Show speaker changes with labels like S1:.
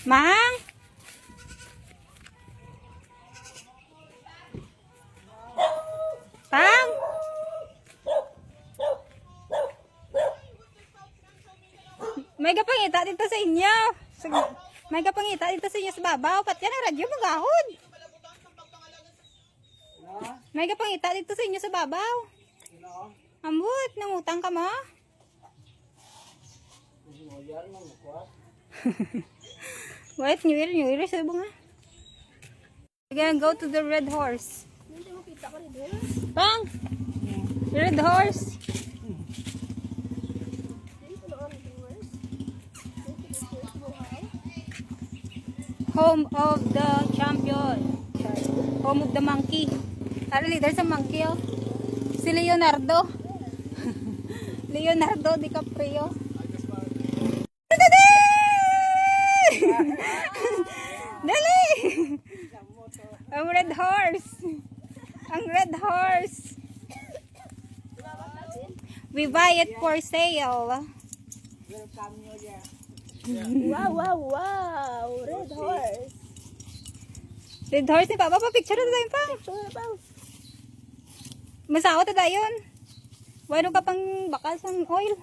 S1: Mang? Pang? May kapangita dito sa inyo. May kapangita dito sa inyo sa babaw. Pat yan ang radyo magahod. May kapangita dito sa inyo sa babaw. Ambot, nangutang ka mo? Wait, New Year sa bunga. We're gonna go to the Red Horse. Bang! Red Horse. Home of the champion. Home of the monkey. Tara, leader sa monkey, oh. Si Leonardo. Leonardo DiCaprio. Dali! Ang Red Horse. Ang Red Horse. We buy it for sale.
S2: Wow. Red horse.
S1: Red Horse ni Papa, pa-picture na tayo pa. Masawat na tayo yun. Wala ka pang bakal sa oil.